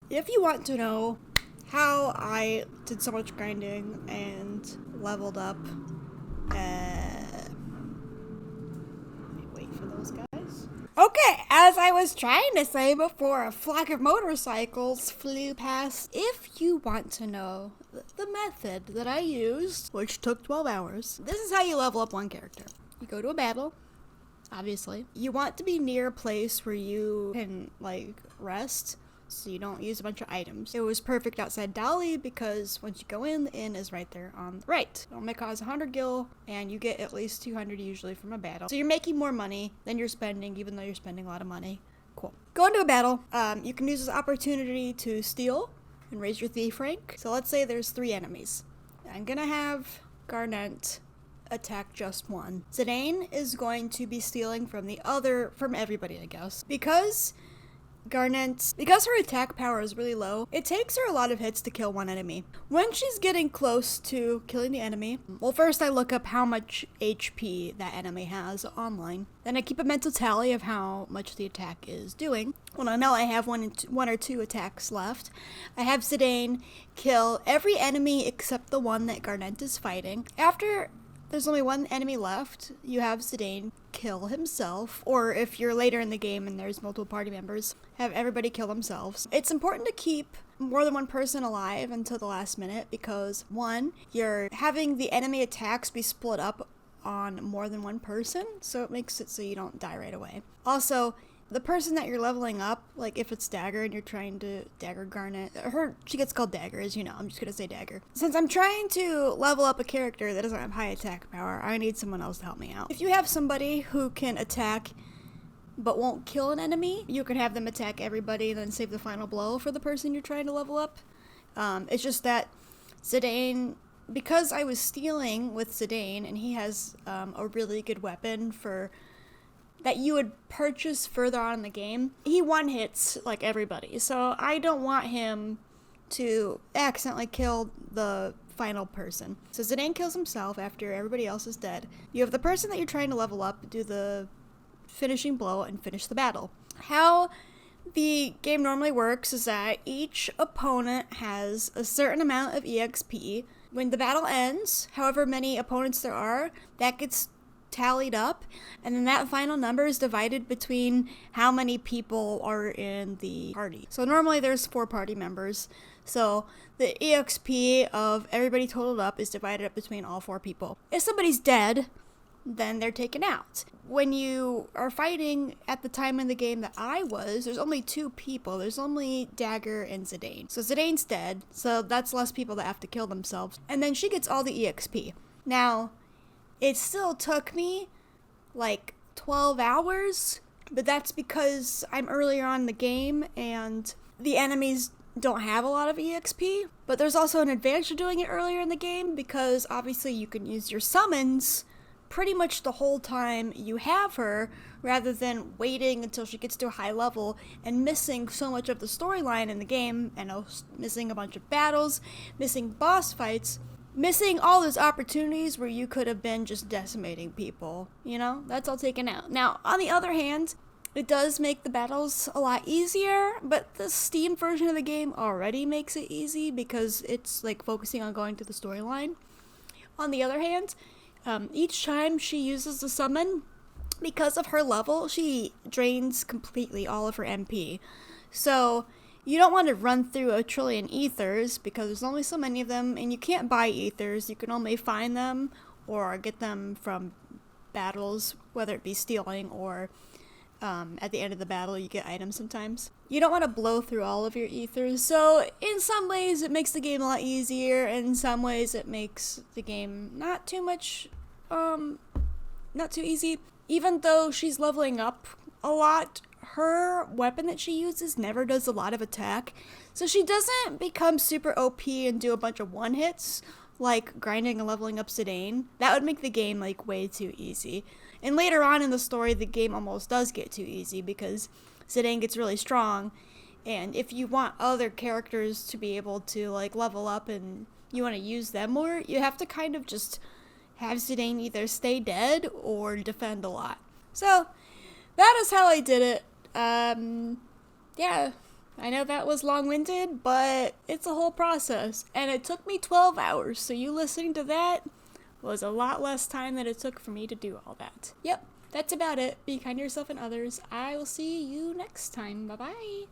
If you want to know how I did so much grinding and leveled up, let me wait for those guys. Okay, as I was trying to say before a flock of motorcycles flew past, if you want to know the method that I used, which took 12 hours, this is how you level up one character. You go to a battle, obviously. You want to be near a place where you can, rest, so you don't use a bunch of items. It was perfect outside Dali because once you go in, the inn is right there on the right. It only costs 100 gil, and you get at least 200 usually from a battle. So you're making more money than you're spending, even though you're spending a lot of money. Cool. Go into a battle. You can use this opportunity to steal and raise your thief rank. So let's say there's 3 enemies. I'm gonna have Garnet attack just one. Zidane is going to be stealing from everybody, I guess. Because her attack power is really low, it takes her a lot of hits to kill one enemy. When she's getting close to killing the enemy, well, first I look up how much HP that enemy has online. Then I keep a mental tally of how much the attack is doing. When I know I have one or two attacks left, I have Zidane kill every enemy except the one that Garnet is fighting. After there's only one enemy left, you have Zidane kill himself, or if you're later in the game and there's multiple party members, have everybody kill themselves. It's important to keep more than one person alive until the last minute because, one, you're having the enemy attacks be split up on more than one person, so it makes it so you don't die right away. Also, the person that you're leveling up, like if it's Dagger and you're trying to Dagger Garnet, she gets called Dagger, as you know, I'm just gonna say Dagger. Since I'm trying to level up a character that doesn't have high attack power, I need someone else to help me out. If you have somebody who can attack but won't kill an enemy, you can have them attack everybody and then save the final blow for the person you're trying to level up. It's just that Zidane, because I was stealing with Zidane and he has a really good weapon that you would purchase further on in the game, he one-hits like everybody. So I don't want him to accidentally kill the final person. So Zidane kills himself after everybody else is dead. You have the person that you're trying to level up do the finishing blow and finish the battle. How the game normally works is that each opponent has a certain amount of EXP. When the battle ends, however many opponents there are, that gets tallied up, and then that final number is divided between how many people are in the party. So normally there's 4 party members, so the EXP of everybody totaled up is divided up between all 4 people. If somebody's dead, then they're taken out. When you are fighting at the time in the game that I was, there's only 2 people. There's only Dagger and Zidane. So Zidane's dead, so that's less people that have to kill themselves. And then she gets all the EXP. Now, it still took me like 12 hours, but that's because I'm earlier on in the game and the enemies don't have a lot of EXP. But there's also an advantage to doing it earlier in the game because obviously you can use your summons pretty much the whole time you have her rather than waiting until she gets to a high level and missing so much of the storyline in the game and missing a bunch of battles, missing boss fights, missing all those opportunities where you could have been just decimating people, that's all taken out. Now, on the other hand, it does make the battles a lot easier, but the Steam version of the game already makes it easy because it's focusing on going to the storyline. On the other hand, each time she uses the summon, because of her level, she drains completely all of her MP. So you don't want to run through a trillion ethers because there's only so many of them, and you can't buy ethers. You can only find them or get them from battles, whether it be stealing or at the end of the battle you get items sometimes. You don't want to blow through all of your ethers, so in some ways it makes the game a lot easier, and in some ways it makes the game not too easy. Even though she's leveling up a lot, her weapon that she uses never does a lot of attack, so she doesn't become super OP and do a bunch of one-hits like grinding and leveling up Zidane. That would make the game way too easy. And later on in the story, the game almost does get too easy because Zidane gets really strong, and if you want other characters to be able to level up and you want to use them more, you have to kind of just have Zidane either stay dead or defend a lot. So that is how I did it. Yeah, I know that was long-winded, but it's a whole process, and it took me 12 hours, so you listening to that was a lot less time than it took for me to do all that. Yep, that's about it. Be kind to yourself and others. I will see you next time. Bye-bye.